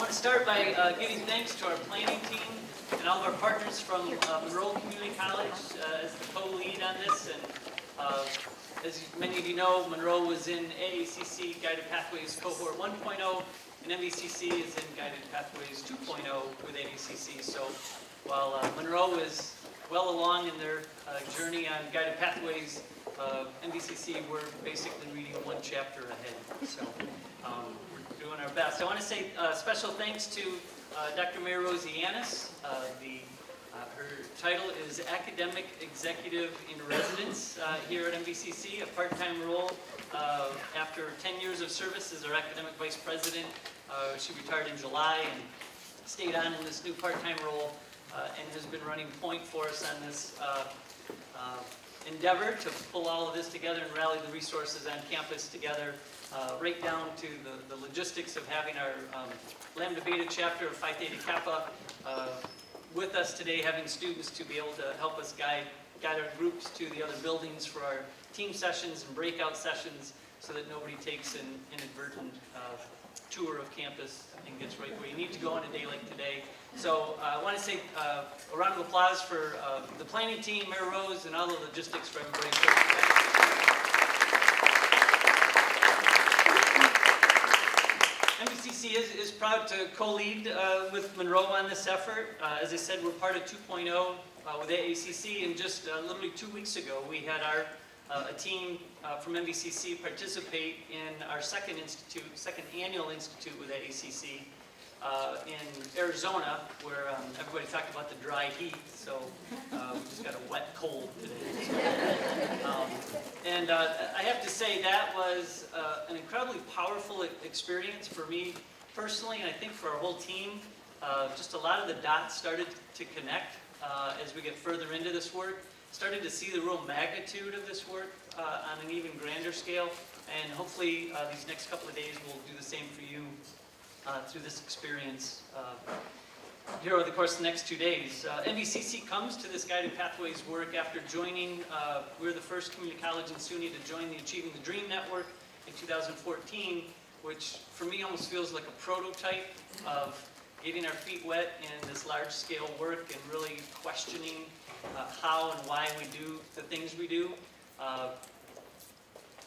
want to start by giving thanks to our planning team and all of our partners from Monroe Community College as the co-lead on this. And as many of you know, Monroe was in AACC Guided Pathways Cohort 1.0, and MVCC is in Guided Pathways 2.0 with AACC. So while Monroe is well along in their journey on Guided Pathways, MVCC, we're basically reading one chapter ahead. So we're doing our best. I want to say special thanks to Dr. Mary Rosianis. Her title is Academic Executive in Residence here at MVCC, a part-time role. After 10 years of service as our academic vice president, she retired in July and stayed on in this new part-time role and has been running point for us on this endeavor to pull all of this together and rally the resources on campus together, right down to the logistics of having our Lambda Beta chapter of Phi Theta Kappa with us today, having students to be able to help us guide our groups to the other buildings for our team sessions and breakout sessions so that nobody takes an inadvertent tour of campus and gets right where you need to go on a day like today. So I want to say a round of applause for the planning team, Mayor Rose, and all the logistics for everybody. MVCC is proud to co-lead with Monroe on this effort. As I said, we're part of 2.0 with AACC, and just literally 2 weeks ago, we had a team from MVCC participate in our second annual institute with AACC in Arizona, where everybody talked about the dry heat, so we just got a wet cold today. And I have to say that was an incredibly powerful experience for me personally, and I think for our whole team. Just a lot of the dots started to connect as we get further into this work. Started to see the real magnitude of this work on an even grander scale, and hopefully these next couple of days will do the same for you through this experience here over the course of the next 2 days. MVCC comes to this Guided Pathways work after joining, we were the first community college in SUNY to join the Achieving the Dream Network in 2014, which for me almost feels like a prototype of getting our feet wet in this large-scale work and really questioning how and why we do the things we do.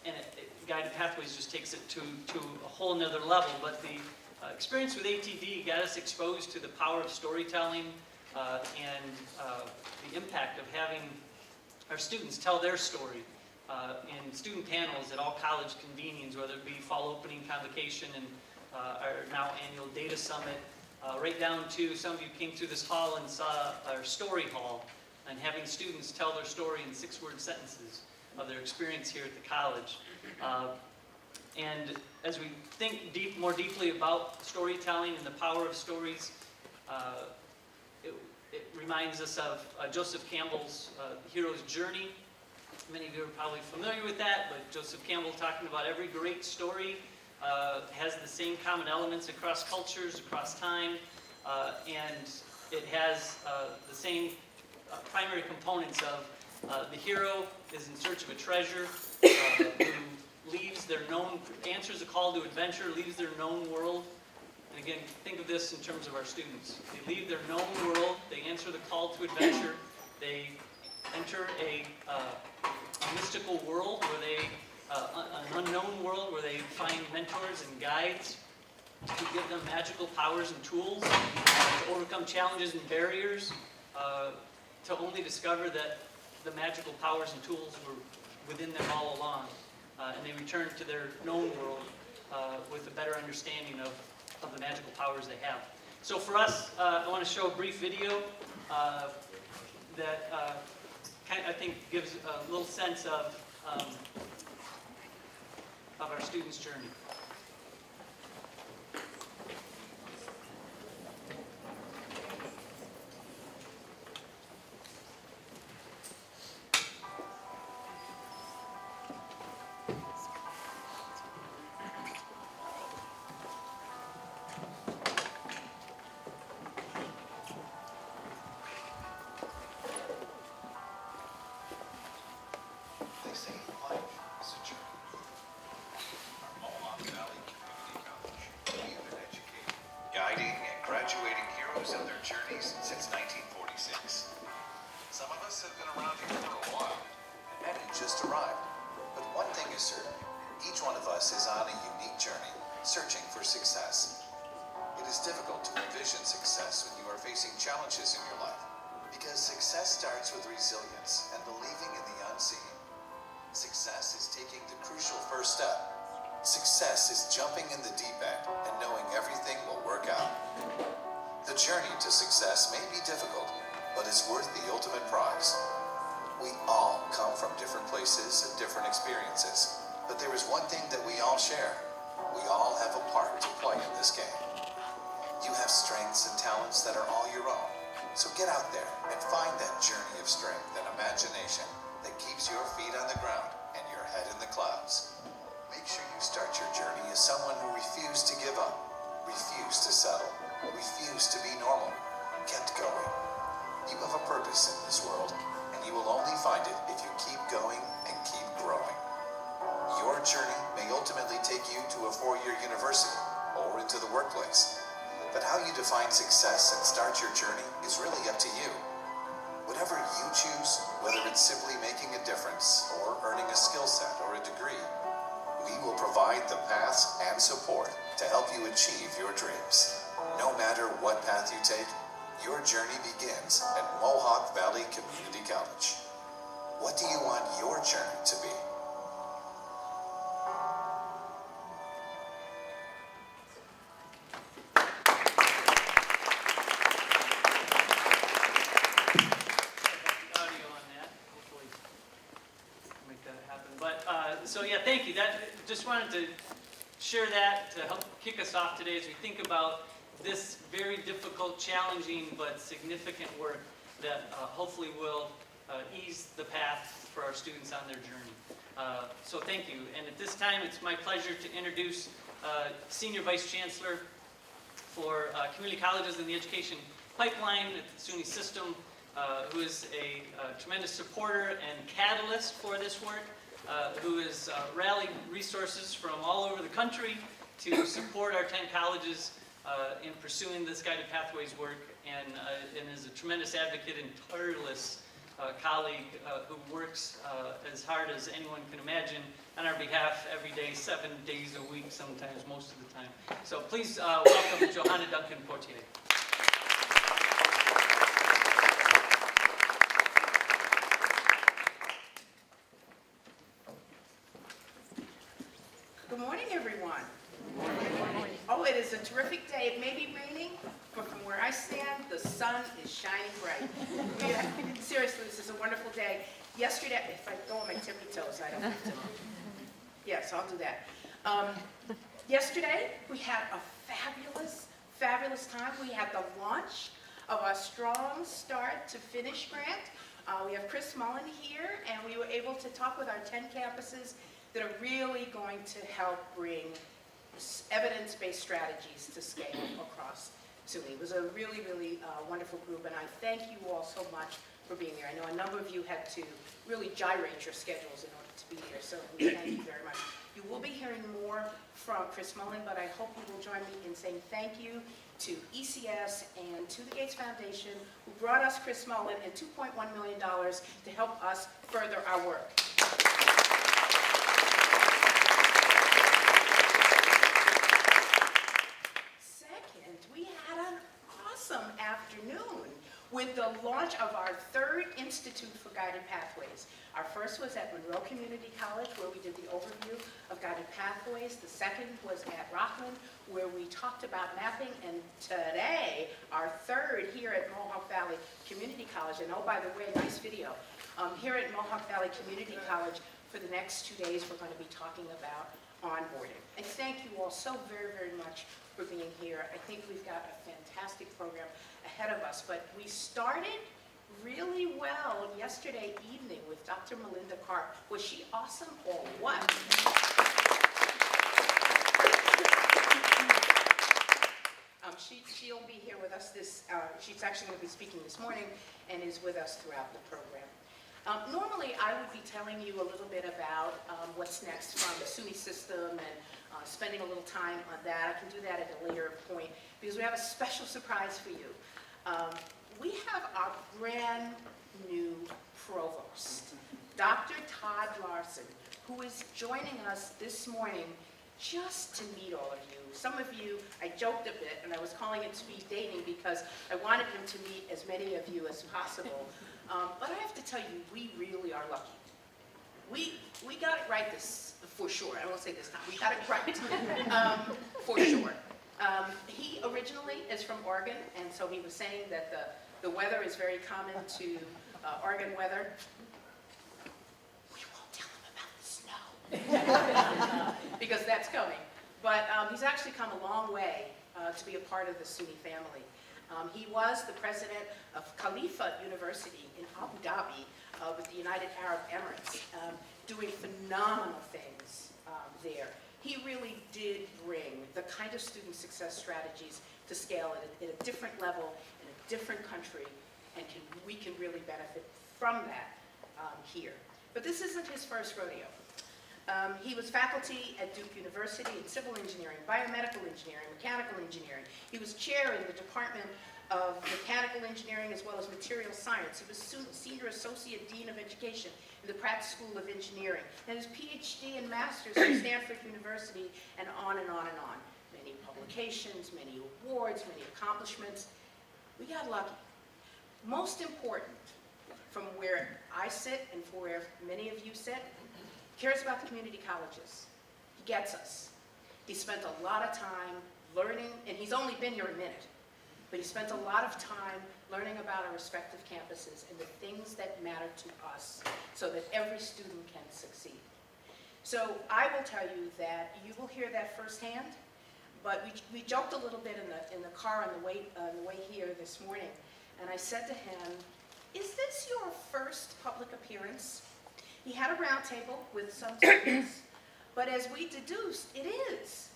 And Guided Pathways just takes it to a whole nother level. But the experience with ATD got us exposed to the power of storytelling and the impact of having our students tell their story in student panels at all college convenings, whether it be fall opening convocation and our now annual data summit, right down to some of you came through this hall and saw our story hall, and having students tell their story in 6-word sentences of their experience here at the college. And as we think more deeply about storytelling and the power of stories, it reminds us of Joseph Campbell's hero's journey. Many of you are probably familiar with that, but Joseph Campbell talking about every great story has the same common elements across cultures, across time, and it has the same primary components of the hero is in search of a treasure, who leaves their known, answers a call to adventure, leaves their known world. And again, think of this in terms of our students. They leave their known world, they answer the call to adventure, they enter a mystical world where they, an unknown world where they find mentors and guides to give them magical powers and tools to overcome challenges and barriers, to only discover that the magical powers and tools were within them all along. And they return to their known world with a better understanding of the magical powers they have. So for us, I want to show a brief video that I think gives a little sense of our students' journey. They say life is a journey. Our alma crews and their journeys since 1946. Some of us have been around here for a while, and many just arrived. But one thing is certain, each one of us is on a unique journey, searching for success. It is difficult to envision success when you are facing challenges in your life, because success starts with resilience and believing in the unseen. Success is taking the crucial first step. Success is jumping in the deep end and knowing everything will work out. The journey to success may be difficult, but it's worth the ultimate prize. We all come from different places and different experiences, but there is one thing that we all share. We all have a part to play in this game. You have strengths and talents that are all your own, so get out there and find that journey of strength and imagination that keeps your feet on the ground and your head in the clouds. Make sure you start your journey as someone who refused to give up, refused to settle, refused to be normal, kept going. You have a purpose in this world, and you will only find it if you keep going and keep growing. Your journey may ultimately take you to a 4-year university or into the workplace. But how you define success and start your journey is really up to you. Whatever you choose, whether it's simply making a difference or earning a skill set or a degree, we will provide the paths and support to help you achieve your dreams. No matter what path you take, your journey begins at Mohawk Valley Community College. What do you want your journey to be? So yeah, thank you. Just wanted to share that to help kick us off today as we think about this very difficult, challenging, but significant work that hopefully will ease the path for our students on their journey. So thank you. And at this time, it's my pleasure to introduce Senior Vice Chancellor for Community Colleges in the Education Pipeline at the SUNY system, who is a tremendous supporter and catalyst for this work. Who has rallied resources from all over the country to support our 10 colleges in pursuing this guided pathways work, and is a tremendous advocate and tireless colleague who works as hard as anyone can imagine on our behalf every day, 7 days a week, sometimes most of the time. So please welcome Johanna Duncan-Poitier. Good morning, everyone. Good morning. Oh, it is a terrific day. It may be raining, but from where I stand, the sun is shining bright. Yeah, seriously, this is a wonderful day. Yesterday, if I go on my tippy toes, I don't have to. Yes, I'll do that. Yesterday, we had a fabulous time. We had the launch of our Strong Start to Finish grant. We have Chris Mullen here, and we were able to talk with our 10 campuses that are really going to help bring evidence-based strategies to scale across SUNY. It was a really wonderful group, and I thank you all so much for being here. I know a number of you had to really gyrate your schedules in order to be here, so we thank you very much. You will be hearing more from Chris Mullen, but I hope you will join me in saying thank you to ECS and to the Gates Foundation, who brought us Chris Mullen and $2.1 million to help us further our work. Afternoon with the launch of our 3rd Institute for Guided Pathways. Our first was at Monroe Community College, where we did the overview of guided pathways. The second was at Rockland, where we talked about mapping. And today, our 3rd here at Mohawk Valley Community College. And oh, by the way, nice video. Here at Mohawk Valley Community College, for the next 2 days, we're going to be talking about onboarding. I thank you all so very much for being here. I think we've got a fantastic program ahead of us, but we started really well yesterday evening with Dr. Melinda Karp. Was she awesome or what? She'll be here with us she's actually going to be speaking this morning and is with us throughout the program. Normally, I would be telling you a little bit about what's next from the SUNY system and spending a little time on that. I can do that at a later point, because because we have a special surprise for you. We have our brand new provost, Dr. Todd Larson, who is joining us this morning just to meet all of you. Some of you, I joked a bit, and I was calling it speed dating because I wanted him to meet as many of you as possible. But I have to tell you, we really are lucky. We got it right this, for sure. I won't say this time. We got it right, for sure. He originally is from Oregon, and so he was saying that the weather is very common to Oregon weather. We won't tell him about the snow, because that's coming. But he's actually come a long way to be a part of the SUNY family. He was the president of Khalifa University in Abu Dhabi with the United Arab Emirates, doing phenomenal things there. He really did bring the kind of student success strategies to scale at a different level in a different country, and we can really benefit from that here. But this isn't his first rodeo. He was faculty at Duke University in civil engineering, biomedical engineering, mechanical engineering. He was chair in the Department of Mechanical Engineering as well as Material Science. He was Senior Associate Dean of Education in the Pratt School of Engineering, and his PhD and Master's from Stanford University, and on and on and on. Many publications, many awards, many accomplishments. We got lucky. Most important, from where I sit and for where many of you sit, cares about the community colleges. He gets us. He spent a lot of time learning, and he's only been here a minute, but he spent a lot of time learning about our respective campuses and the things that matter to us so that every student can succeed. So I will tell you that you will hear that firsthand, but we joked a little bit in the car on the way here this morning, and I said to him, "Is this your first public appearance?" He had a round table with some students, but as we deduced, it is.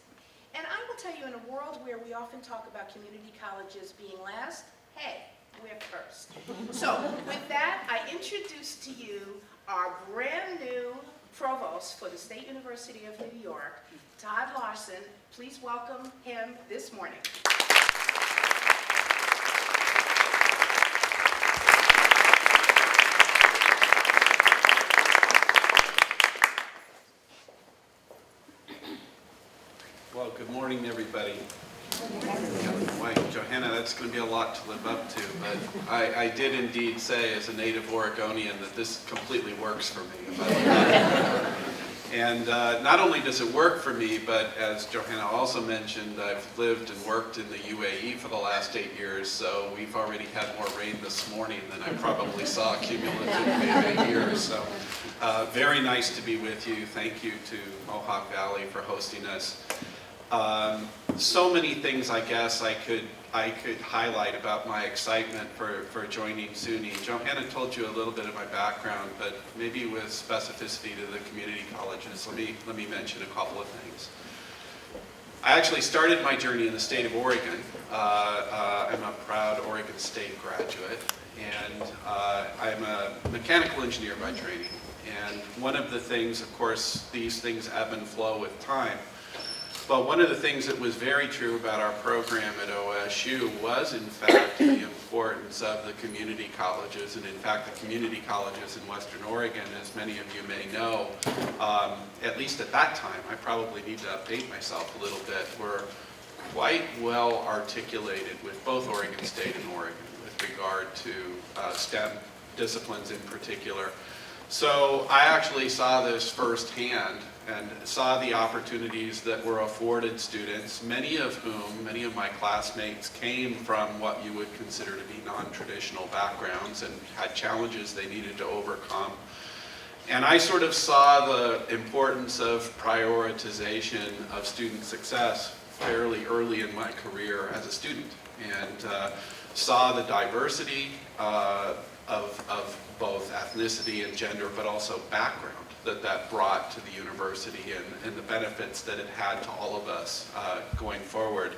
And I will tell you, in a world where we often talk about community colleges being last, hey, we're first. So with that, I introduce to you our brand new provost for the State University of New York, Todd Larson. Please welcome him this morning. Well, good morning, everybody. Boy, Johanna, that's going to be a lot to live up to, but I did indeed say, as a native Oregonian, that this completely works for me. And not only does it work for me, but as Johanna also mentioned, I've lived and worked in the UAE for the last 8 years, so we've already had more rain this morning than I probably saw cumulatively in 8 years. So very nice to be with you. Thank you to Mohawk Valley for hosting us. So many things, I guess, I could highlight about my excitement for joining SUNY. Johanna told you a little bit of my background, but maybe with specificity to the community colleges, let me mention a couple of things. I actually started my journey in the state of Oregon. I'm a proud Oregon State graduate, and I'm a mechanical engineer by training. And one of the things, of course, these things ebb and flow with time. But one of the things that was very true about our program at OSU was, in fact, the importance of the community colleges. And in fact, the community colleges in Western Oregon, as many of you may know, at least at that time, I probably need to update myself a little bit, were quite well articulated with both Oregon State and Oregon with regard to STEM disciplines in particular. So I actually saw this firsthand and saw the opportunities that were afforded students, many of my classmates came from what you would consider to be non-traditional backgrounds and had challenges they needed to overcome. And I sort of saw the importance of prioritization of student success fairly early in my career as a student, and saw the diversity of both ethnicity and gender, but also background that brought to the university and the benefits that it had to all of us going forward.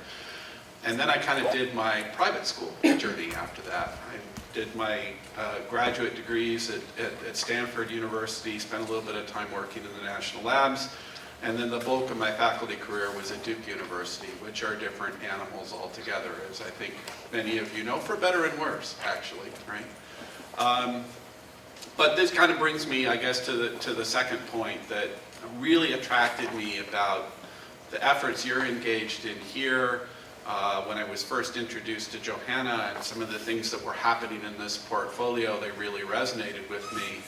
And then I kind of did my private school journey after that. I did my graduate degrees at Stanford University, spent a little bit of time working in the national labs, And then the bulk of my faculty career was at Duke University, which are different animals altogether, as I think many of you know, for better and worse, actually, right? But this kind of brings me, I guess, to the second point that really attracted me about the efforts you're engaged in here. When I was first introduced to Johanna and some of the things that were happening in this portfolio, they really resonated with me.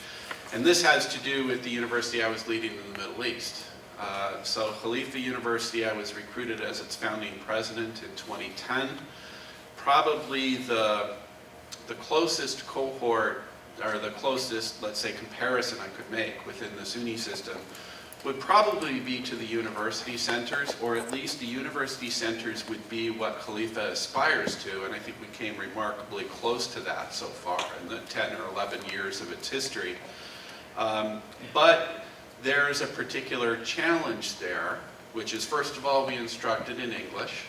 And this has to do with the university I was leading in the Middle East. So Khalifa University, I was recruited as its founding president in 2010. Probably the closest cohort, or the closest, let's say, comparison I could make within the SUNY system would probably be to the university centers, or at least the university centers would be what Khalifa aspires to, and I think we came remarkably close to that so far in the 10 or 11 years of its history. But there's a particular challenge there, which is, first of all, we instructed in English,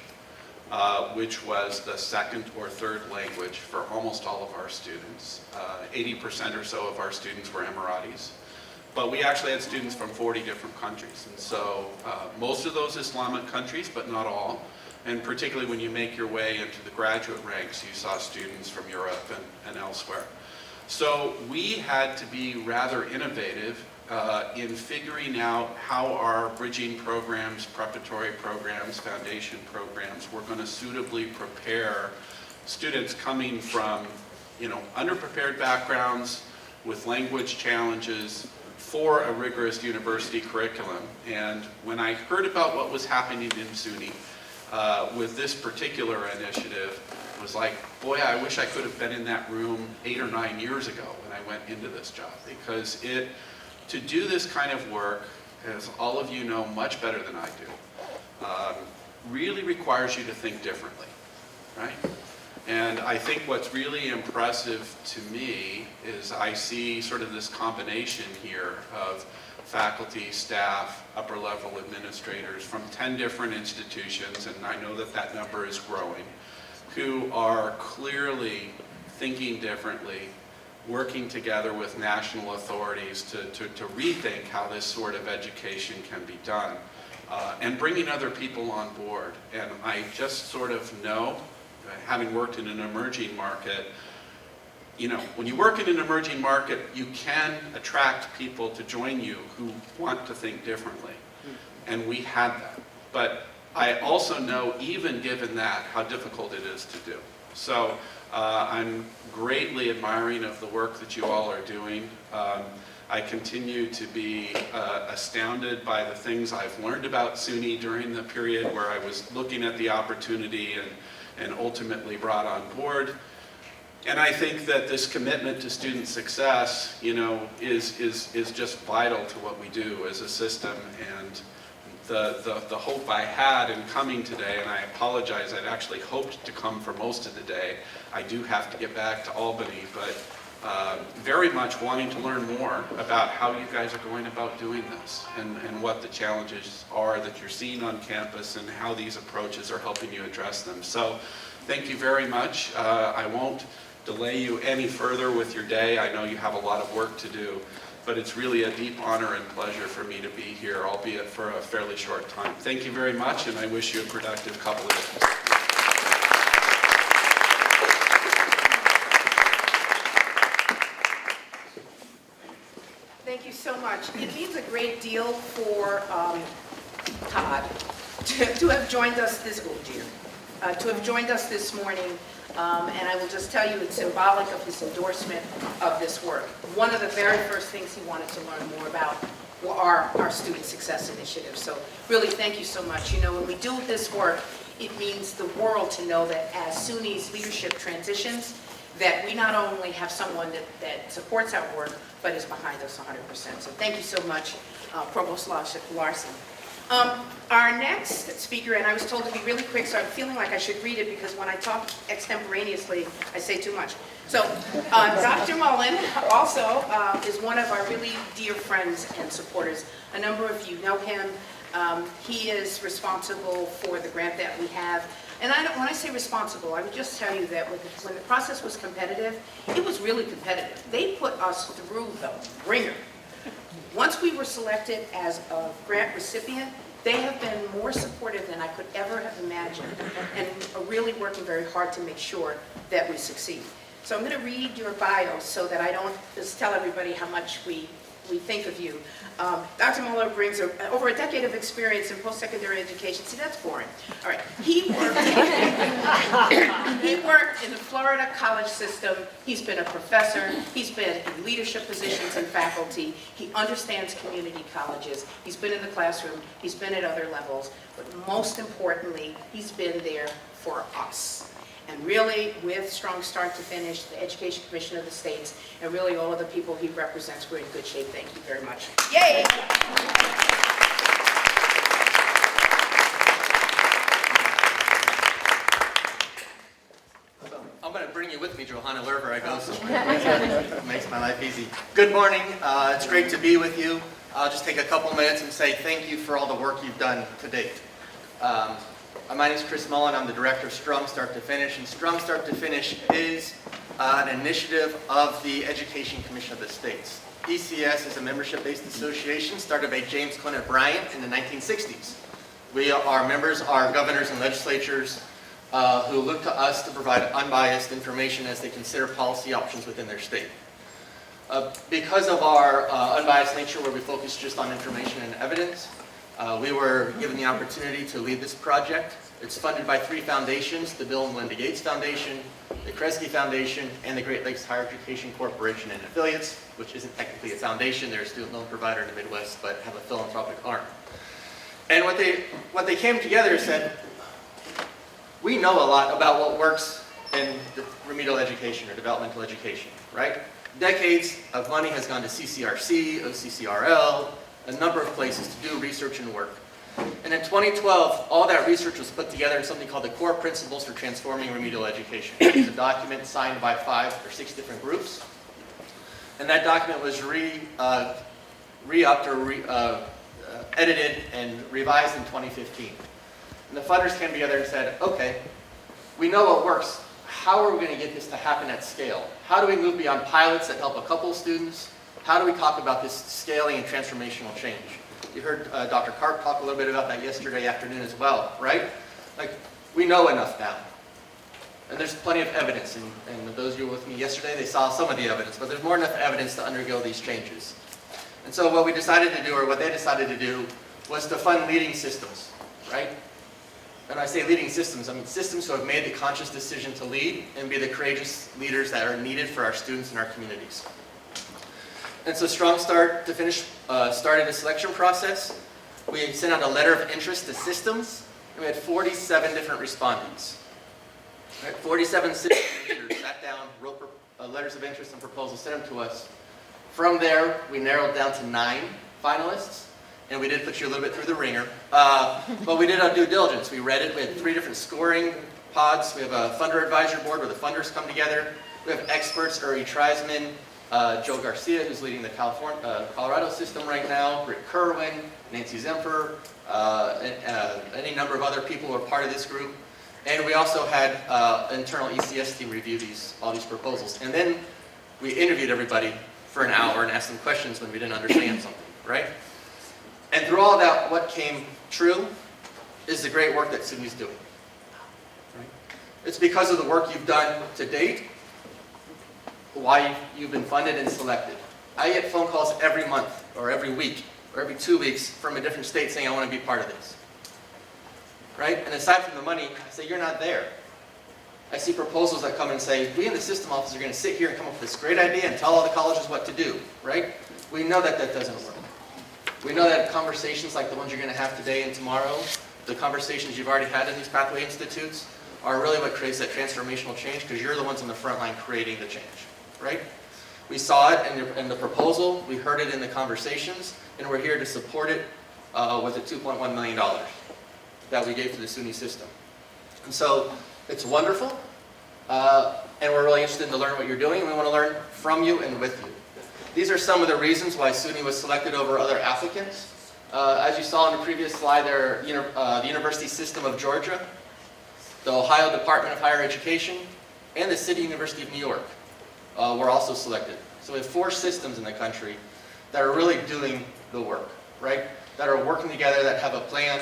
which was the second or third language for almost all of our students. 80% or so of our students were Emiratis. But we actually had students from 40 different countries. And so most of those Islamic countries, but not all. And particularly when you make your way into the graduate ranks, you saw students from Europe and elsewhere. So we had to be rather innovative in figuring out how our bridging programs, preparatory programs, foundation programs were going to suitably prepare students coming from, underprepared backgrounds with language challenges for a rigorous university curriculum. And when I heard about what was happening in SUNY with this particular initiative, it was like, boy, I wish I could have been in that room 8 or 9 years ago when I went into this job, because to do this kind of work, as all of you know much better than I do, really requires you to think differently, right? And I think what's really impressive to me is I see sort of this combination here of faculty, staff, upper-level administrators from 10 different institutions, and I know that that number is growing, who are clearly thinking differently, working together with national authorities to rethink how this sort of education can be done, and bringing other people on board. And I just sort of know, having worked in an emerging market, when you work in an emerging market, you can attract people to join you who want to think differently. And we had that. But I also know, even given that, how difficult it is to do. So I'm greatly admiring of the work that you all are doing. I continue to be astounded by the things I've learned about SUNY during the period where I was looking at the opportunity and ultimately brought on board. And I think that this commitment to student success, is just vital to what we do as a system. And the hope I had in coming today, and I apologize, I'd actually hoped to come for most of the day. I do have to get back to Albany, but very much wanting to learn more about how you guys are going about doing this and what the challenges are that you're seeing on campus and how these approaches are helping you address them. So thank you very much. I won't delay you any further with your day. I know you have a lot of work to do, but it's really a deep honor and pleasure for me to be here, albeit for a fairly short time. Thank you very much, and I wish you a productive couple of days. Thank you so much. It means a great deal for Todd to have joined us this morning. And I will just tell you, it's symbolic of his endorsement of this work. One of the very first things he wanted to learn more about are our student success initiatives. So really, thank you so much. When we do this work, it means the world to know that as SUNY's leadership transitions, that we not only have someone that supports our work, but is behind us 100%. So thank you so much, Provost Larson. Our next speaker, and I was told to be really quick, so I'm feeling like I should read it because when I talk extemporaneously, I say too much. So Dr. Mullen also is one of our really dear friends and supporters. A number of you know him. He is responsible for the grant that we have. And when I say responsible, I would just tell you that when the process was competitive, it was really competitive. They put us through the ringer. once we were selected as a grant recipient, they have been more supportive than I could ever have imagined, and are really working very hard to make sure that we succeed. So I'm going to read your bio so that I don't just tell everybody how much we think of you. Dr. Muller brings over a decade of experience in post-secondary education. See, that's boring. All right. He worked in the Florida college system. He's been a professor. He's been in leadership positions and faculty. He understands community colleges. He's been in the classroom. He's been at other levels. But most importantly, he's been there for us. And really, with Strong Start to Finish, the Education Commission of the States, and really all of the people he represents, we're in good shape. Thank you very much. Yay! I'm going to bring you with me, Johanna, wherever I go. So it makes my life easy. Good morning. It's great to be with you. I'll just take a couple minutes and say thank you for all the work you've done to date. My name is Chris Mullen. I'm the director of Strong Start to Finish. And Strong Start to Finish is an initiative of the Education Commission of the States. ECS is a membership-based association started by James Conant Bryant in the 1960s. Our members are governors and legislatures who look to us to provide unbiased information as they consider policy options within their state. Because of our unbiased nature, where we focus just on information and evidence, we were given the opportunity to lead this project. It's funded by 3 foundations: the Bill and Melinda Gates Foundation, the Kresge Foundation, and the Great Lakes Higher Education Corporation and affiliates, which isn't technically a foundation. They're a student loan provider in the Midwest, but have a philanthropic arm. And what they came together and said, we know a lot about what works in the remedial education or developmental education, right? Decades of money has gone to CCRC, OCCRL, a number of places to do research and work. And in 2012, all that research was put together in something called the Core Principles for Transforming Remedial Education. It's a document signed by 5 or 6 different groups. And that document was re-upped or edited and revised in 2015. And the funders came together and said, okay, we know what works. How are we going to get this to happen at scale? How do we move beyond pilots that help a couple of students? How do we talk about this scaling and transformational change? You heard Dr. Karp talk a little bit about that yesterday afternoon as well, right? Like, we know enough now. And there's plenty of evidence, and those of you with me yesterday, they saw some of the evidence, but there's more than enough evidence to undergo these changes. And so what we decided to do, or what they decided to do, was to fund leading systems, right? And when I say leading systems, I mean systems who have made the conscious decision to lead and be the courageous leaders that are needed for our students and our communities. And so Strong Start to Finish started a selection process. We sent out a letter of interest to systems, and we had 47 different respondents. Right? 47 system leaders sat down, wrote letters of interest and proposals, sent them to us. From there, we narrowed down to 9 finalists, and we did put you a little bit through the ringer. But we did our due diligence. We read it. We had 3 different scoring pods. We have a funder advisory board where the funders come together. We have experts, Uri Treisman, Joe Garcia, who's leading the Colorado system right now, Rick Kerwin, Nancy Zemper, any number of other people who are part of this group. And we also had an internal ECS team review all these proposals. And then we interviewed everybody for an hour and asked them questions when we didn't understand something, right? And through all that, what came true is the great work that SUNY's doing. Right? It's because of the work you've done to date, why you've been funded and selected. I get phone calls every month, or every week, or every 2 weeks from a different state saying, I want to be part of this. Right? And aside from the money, I say, you're not there. I see proposals that come and say, we in the system office are going to sit here and come up with this great idea and tell all the colleges what to do. Right? We know that that doesn't work. We know that conversations like the ones you're going to have today and tomorrow, the conversations you've already had in these pathway institutes, are really what creates that transformational change, because you're the ones on the front line creating the change. Right? We saw it in the proposal, we heard it in the conversations, and we're here to support it with the $2.1 million that we gave to the SUNY system. And so it's wonderful, and we're really interested in to learn what you're doing, and we want to learn from you and with you. These are some of the reasons why SUNY was selected over other applicants. As you saw in the previous slide, the University System of Georgia, the Ohio Department of Higher Education, and the City University of New York were also selected. So we have 4 systems in the country that are really doing the work, right? That are working together, that have a plan,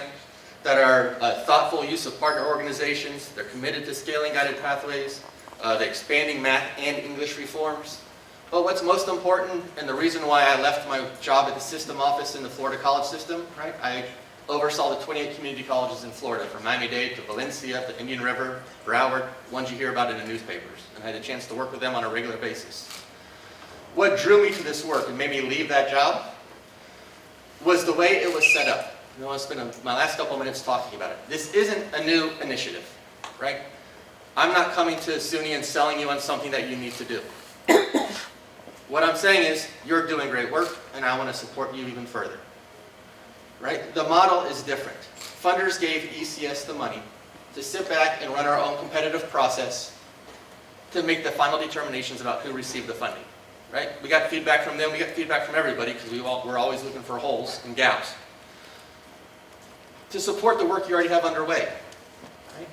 that are thoughtful use of partner organizations, they're committed to scaling guided pathways, the expanding math and English reforms. But what's most important, and the reason why I left my job at the system office in the Florida college system, right? I oversaw the 28 community colleges in Florida, from Miami-Dade to Valencia to Indian River, Broward, ones you hear about in the newspapers. And I had a chance to work with them on a regular basis. What drew me to this work and made me leave that job was the way it was set up. I want to spend my last couple minutes talking about it. This isn't a new initiative, right? I'm not coming to SUNY and selling you on something that you need to do. What I'm saying is, you're doing great work, and I want to support you even further. Right? The model is different. Funders gave ECS the money to sit back and run our own competitive process to make the final determinations about who received the funding. Right? We got feedback from them, we got feedback from everybody, because we're always looking for holes and gaps. To support the work you already have underway. Right?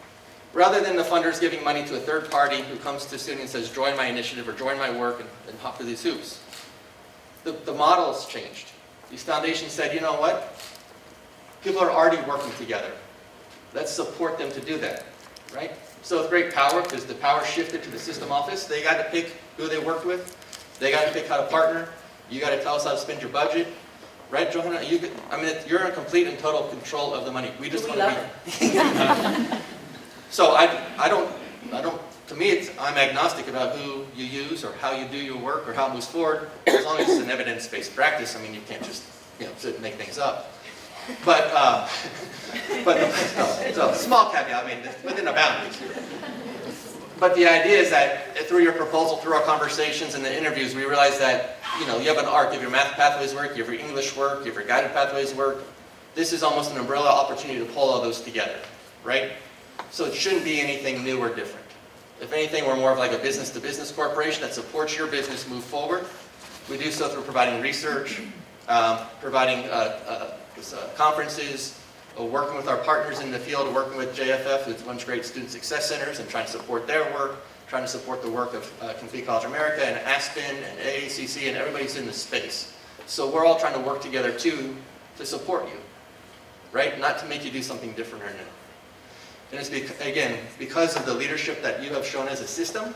Rather than the funders giving money to a third party who comes to SUNY and says, join my initiative or join my work and hop through these hoops. The model has changed. These foundations said, you know what? People are already working together. Let's support them to do that, right? So with great power, because the power shifted to the system office, they got to pick who they worked with. They got to pick how to partner. You got to tell us how to spend your budget. Right, Johanna? You're in complete and total control of the money. We just want to be. So I don't, to me, I'm agnostic about who you use or how you do your work or how it moves forward. As long as it's an evidence-based practice, you can't just, sit and make things up. But so small caveat, within a boundary. But the idea is that through your proposal, through our conversations and the interviews, we realize that, you have an arc. You have your math pathways work, you have your English work, you have your guided pathways work. This is almost an umbrella opportunity to pull all those together, right? So it shouldn't be anything new or different. If anything, we're more of like a business-to-business corporation that supports your business move forward. We do so through providing research, providing conferences, working with our partners in the field, working with JFF, who runs great student success centers, and trying to support their work, trying to support the work of Complete College America and Aspen and AACC and everybody who's in the space. So we're all trying to work together too to support you, right? Not to make you do something different or new. And it's, again, because of the leadership that you have shown as a system,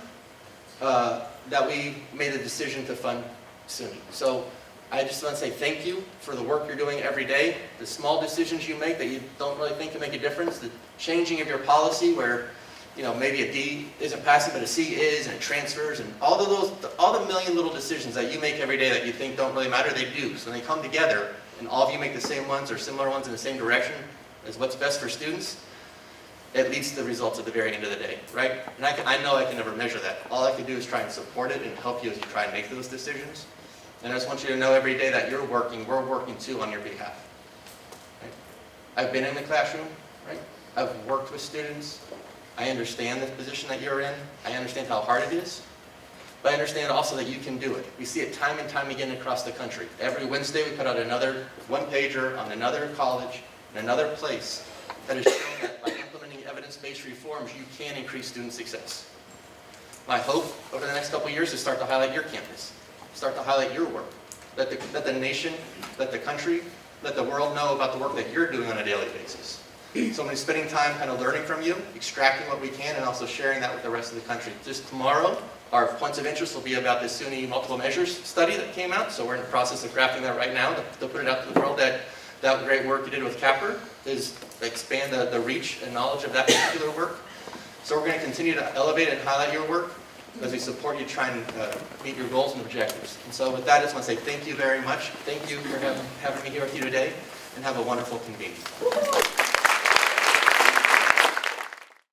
that we made the decision to fund SUNY. So I just want to say thank you for the work you're doing every day, the small decisions you make that you don't really think can make a difference, the changing of your policy where, maybe a D isn't passing but a C is, and it transfers, and all the million little decisions that you make every day that you think don't really matter, they do. So when they come together and all of you make the same ones or similar ones in the same direction as what's best for students, it leads to the results at the very end of the day, right? And I know I can never measure that. All I can do is try and support it and help you as you try and make those decisions. And I just want you to know every day that we're working too on your behalf. Right? I've been in the classroom, right? I've worked with students. I understand the position that you're in. I understand how hard it is. But I understand also that you can do it. We see it time and time again across the country. Every Wednesday we put out another one-pager on another college in another place that is showing that by implementing evidence-based reforms, you can increase student success. My hope over the next couple of years is start to highlight your campus. Start to highlight your work. Let the nation, let the country, let the world know about the work that you're doing on a daily basis. So I'm going to be spending time kind of learning from you, extracting what we can, and also sharing that with the rest of the country. Just tomorrow, our points of interest will be about the SUNY multiple measures study that came out. So we're in the process of crafting that right now to put it out to the world. That great work you did with Capper is expand the reach and knowledge of that particular work. So we're going to continue to elevate and highlight your work as we support you trying to meet your goals and objectives. And so with that, I just want to say thank you very much. Thank you for having me here with you today, and have a wonderful convening.